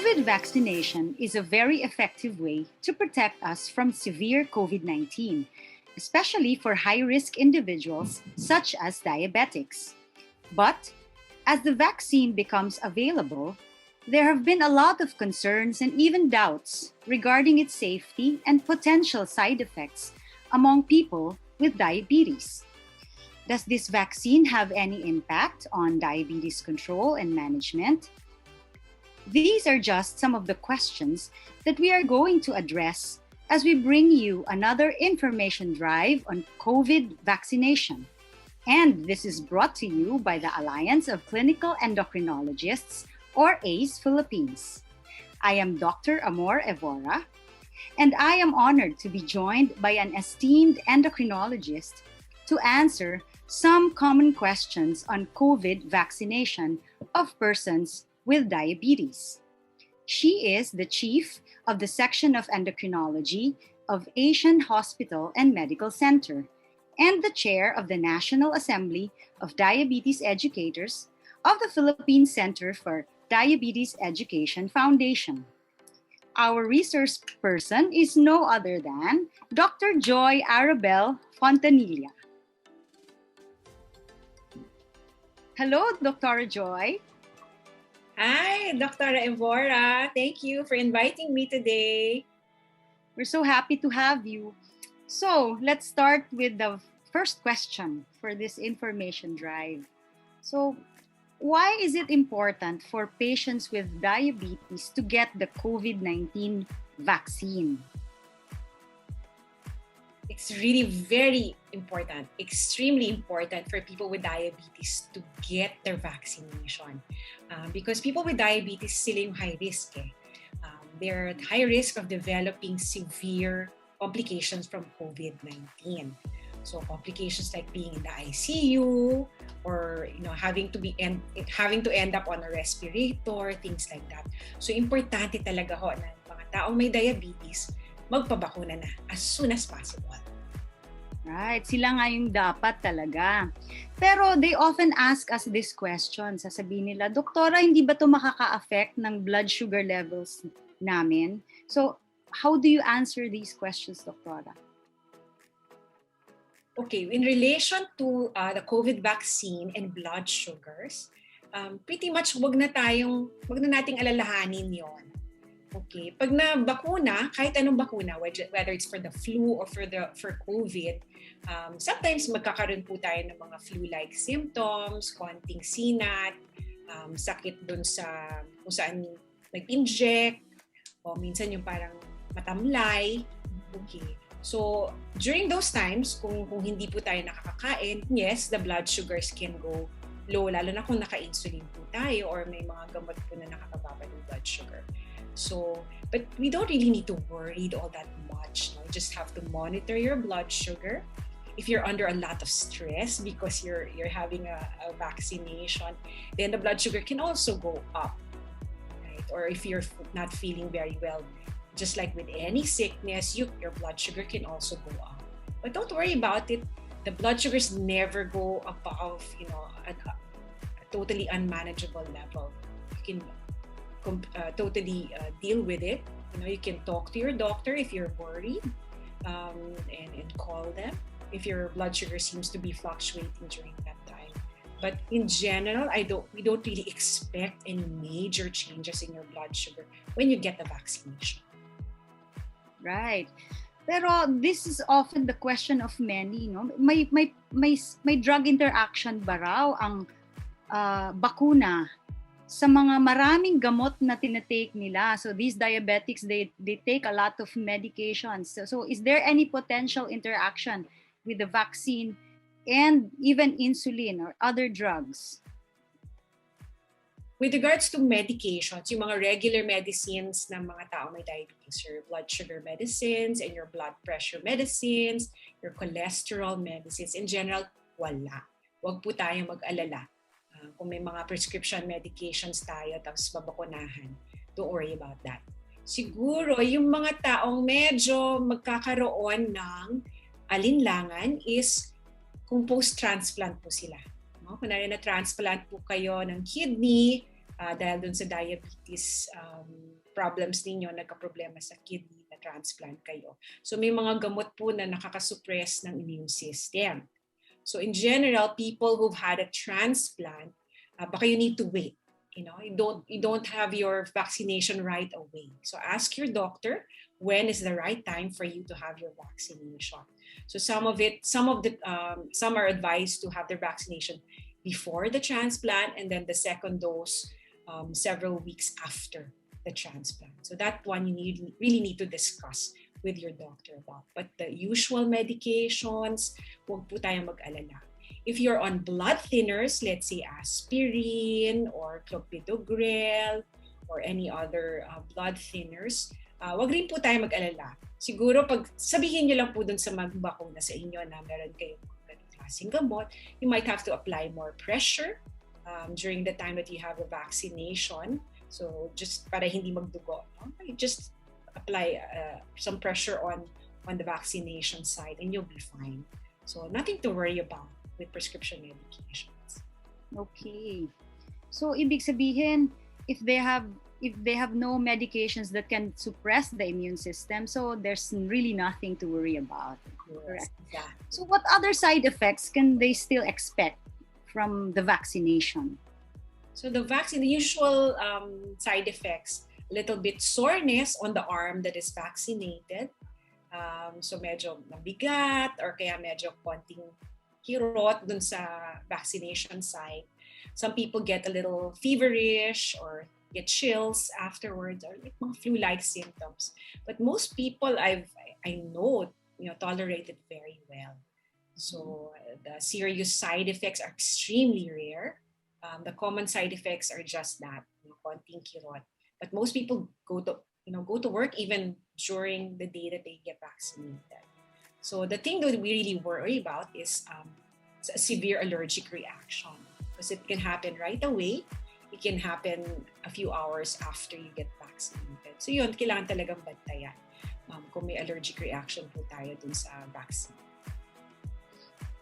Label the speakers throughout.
Speaker 1: COVID vaccination is a very effective way to protect us from severe COVID-19, especially for high-risk individuals such as diabetics. But as the vaccine becomes available, there have been a lot of concerns and even doubts regarding its safety and potential side effects among people with diabetes. Does this vaccine have any impact on diabetes control and management? These are just some of the questions that we are going to address as we bring you another information drive on COVID vaccination. And this is brought to you by the Alliance of Clinical Endocrinologists, or ACE Philippines. I am Dr. Amor Evora, and I am honored to be joined by an esteemed endocrinologist to answer some common questions on COVID vaccination of persons with diabetes. She is the chief of the section of endocrinology of Asian Hospital and Medical Center and the chair of the National Assembly of Diabetes Educators of the Philippine Center for Diabetes Education Foundation. Our resource person is no other than Dr. Joy Arabelle Fontanilla. Hello, Dr. Joy.
Speaker 2: Hi, Dr. Evora. Thank you for inviting me today.
Speaker 1: We're so happy to have you. So, let's start with the first question for this information drive. So, why is it important for patients with diabetes to get the COVID-19 vaccine?
Speaker 2: It's really very important, extremely important for people with diabetes to get their vaccination. Because people with diabetes sila yung high risk. They're at high risk of developing severe complications from COVID-19. So complications like being in the ICU or having to end up on a respirator, things like that. So importante talaga ho na mga taong may diabetes magpabakuna na as soon as possible.
Speaker 1: Right, sila nga yung dapat talaga. Pero they often ask us this question. Sasabihin nila, Doktora, hindi ba ito makaka-affect ng blood sugar levels namin? So, how do you answer these questions, Doktora?
Speaker 2: Okay, in relation to the COVID vaccine and blood sugars, pretty much wag na nating alalahanin yon. Okay, pag na-bakuna, kahit anong bakuna, whether it's for the flu or for COVID, sometimes magkakaroon po tayo ng mga flu-like symptoms, konting sinat, sakit dun sa kung saan nag-inject, o minsan yung parang matamlay. Okay. So, during those times, kung hindi po tayo nakakakain, yes, the blood sugars can go low, lalo na kung naka-insulin po tayo or may mga gamot po na nakakababa ng blood sugar. So, but we don't really need to worry all that much. No? You just have to monitor your blood sugar. If you're under a lot of stress because you're having a vaccination, then the blood sugar can also go up. Right? Or if you're not feeling very well, just like with any sickness, your blood sugar can also go up. But don't worry about it. The blood sugars never go above, a totally unmanageable level. You can totally deal with it. You can talk to your doctor if you're worried, and call them if your blood sugar seems to be fluctuating during that time. But in general, we don't really expect any major changes in your blood sugar when you get the vaccination.
Speaker 1: Right. Pero this is often the question of many, no? May drug interaction ba raw ang bakuna sa mga maraming gamot na tinatake nila? So these diabetics, they take a lot of medications. So is there any potential interaction with the vaccine and even insulin or other drugs?
Speaker 2: With regards to medications, yung mga regular medicines ng mga tao may diabetes, your blood sugar medicines and your blood pressure medicines, your cholesterol medicines, in general, wala. Huwag po tayo mag-alala. Kung may mga prescription medications tayo tapos babakunahan, don't worry about that. Siguro, yung mga taong medyo magkakaroon ng alinlangan is kung post-transplant po sila. Kunwari na transplant po kayo ng kidney dahil dun sa diabetes problems ninyo, nagka-problema sa kidney, na transplant kayo. So may mga gamot po na nakakasuppress ng immune system. So in general, people who've had a transplant, baka you need to wait. You don't have your vaccination right away. So ask your doctor when is the right time for you to have your vaccination. So some are advised to have their vaccination before the transplant, and then the second dose several weeks after the transplant. So that one you really need to discuss with your doctor about. But the usual medications, huwag po tayong mag-alala. If you're on blood thinners, let's say aspirin or clopidogrel or any other blood thinners, wag rin po tayo mag-alala. Siguro pag sabihin nyo lang po dun sa magbakuna sa inyo na meron kayong ganung klaseng gamot, you might have to apply more pressure during the time that you have a vaccination. So just para hindi magdugo, no? You just apply some pressure on the vaccination side and you'll be fine. So nothing to worry about with prescription medications.
Speaker 1: Okay. So ibig sabihin, if they have no medications that can suppress the immune system, so there's really nothing to worry about. Correct.
Speaker 2: Yeah.
Speaker 1: So what other side effects can they still expect from the vaccination?
Speaker 2: So the usual side effects, a little bit soreness on the arm that is vaccinated. So medyo mabigat or kaya medyo konting kirot dun sa vaccination site. Some people get a little feverish or get chills afterwards, or like mga flu-like symptoms. But most people I know tolerate it very well. So the serious side effects are extremely rare. The common side effects are just that, konting kirot. But most people go to work even during the day that they get vaccinated. So the thing that we really worry about is a severe allergic reaction, because it can happen right away. It can happen a few hours after you get vaccinated. So yun, kailangan talagang bantayan kung may allergic reaction po tayo dun sa vaccine.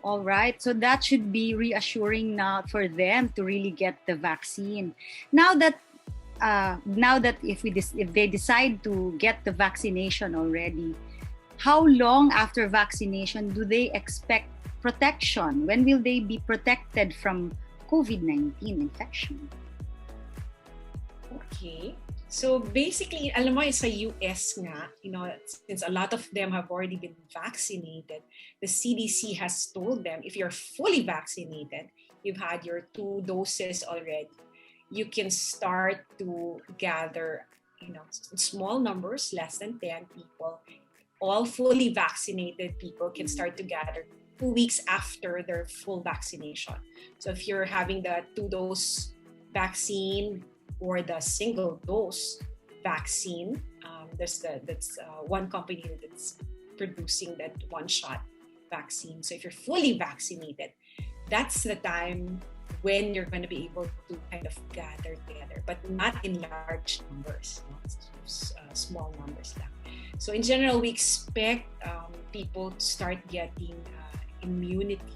Speaker 1: All right, so that should be reassuring now for them to really get the vaccine. Now that if they decide to get the vaccination already, how long after vaccination do they expect protection? When will they be protected from COVID-19 infection?
Speaker 2: Okay. So basically, alam mo, sa US nga, since a lot of them have already been vaccinated, the CDC has told them, if you're fully vaccinated, you've had your 2 doses already, you can start to gather, small numbers, less than 10 people. All fully vaccinated people can start to gather 2 weeks after their full vaccination. So if you're having the 2-dose vaccine or the single-dose vaccine, that's one company that's producing that one-shot vaccine. So if you're fully vaccinated, that's the time when you're going to be able to kind of gather together, but not in large numbers, small numbers lang. So in general, we expect people to start getting immunity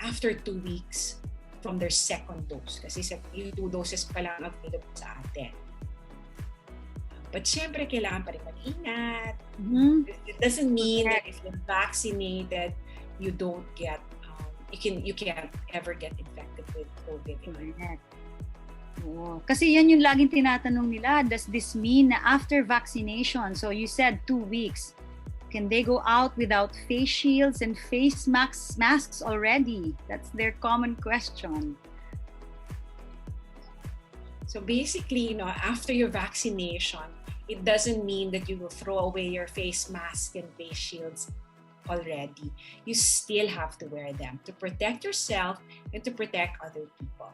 Speaker 2: after 2 weeks from their second dose. Kasi yung 2 doses pa lang available sa atin. But syempre, kailangan pa rin mag-ingat. Mm-hmm. It doesn't mean that if you're vaccinated, you don't get, you can't ever get infected with COVID.
Speaker 1: Oh, kasi yan yung laging tinatanong nila, does this mean na after vaccination, so you said 2 weeks, can they go out without face shields and face masks already? That's their common question.
Speaker 2: So basically, after your vaccination, it doesn't mean that you will throw away your face mask and face shields already. You still have to wear them to protect yourself and to protect other people.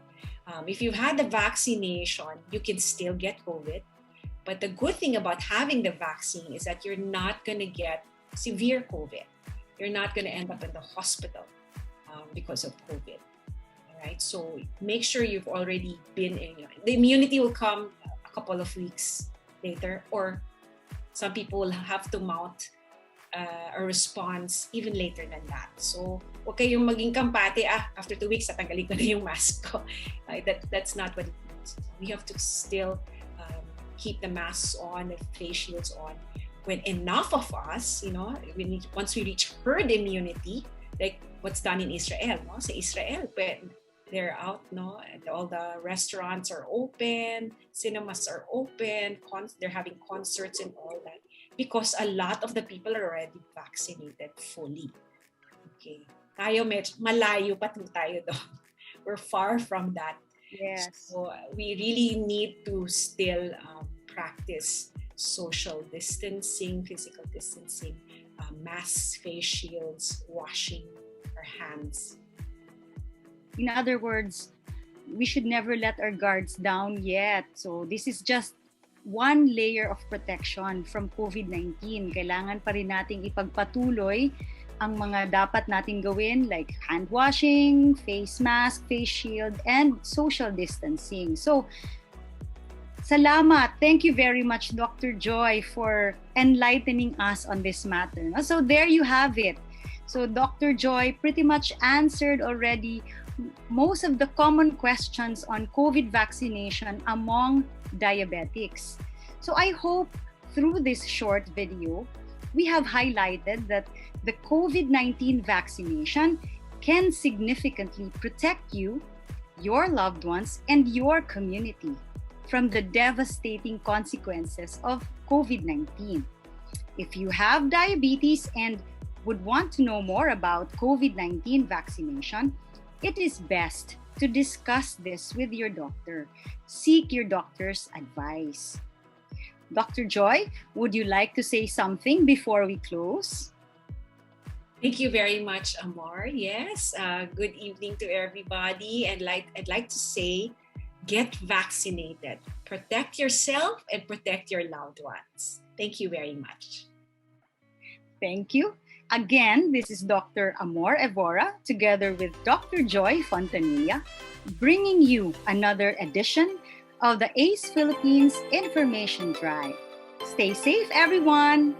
Speaker 2: If you've had the vaccination, you can still get COVID. But the good thing about having the vaccine is that you're not going to get severe COVID. You're not going to end up in the hospital because of COVID. All right. So make sure you've already been in. The immunity will come a couple of weeks later, or some people will have to mount a response even later than that. So, huwag kayong maging kampate, after 2 weeks, tatanggalin ko na yung mask ko. That's not what it means. We have to still keep the masks on, the face shields on. When enough of us, once we reach herd immunity, like what's done in Israel, no? Sa Israel, they're out, no? And all the restaurants are open, cinemas are open, they're having concerts and all that because a lot of the people are already vaccinated fully. Okay. Tayo malayo pa tayo doon. We're far from that.
Speaker 1: Yes.
Speaker 2: So we really need to still practice social distancing, physical distancing, masks, face shields, washing our hands.
Speaker 1: In other words, we should never let our guards down yet. So this is just one layer of protection from COVID-19. Kailangan pa rin nating ipagpatuloy ang mga dapat nating gawin like hand washing, face mask, face shield, and social distancing. So, salamat. Thank you very much, Dr. Joy, for enlightening us on this matter. So there you have it. So Dr. Joy pretty much answered already most of the common questions on COVID vaccination among diabetics. So I hope through this short video, we have highlighted that the COVID-19 vaccination can significantly protect you, your loved ones, and your community from the devastating consequences of COVID-19. If you have diabetes and would want to know more about COVID-19 vaccination, it is best to discuss this with your doctor. Seek your doctor's advice. Dr. Joy, would you like to say something before we close?
Speaker 2: Thank you very much, Amor. Yes, good evening to everybody. And I'd like to say, get vaccinated. Protect yourself and protect your loved ones. Thank you very much.
Speaker 1: Thank you. Again, this is Dr. Amor Evora together with Dr. Joy Fontanilla, bringing you another edition of the ACE Philippines Information Drive. Stay safe, everyone!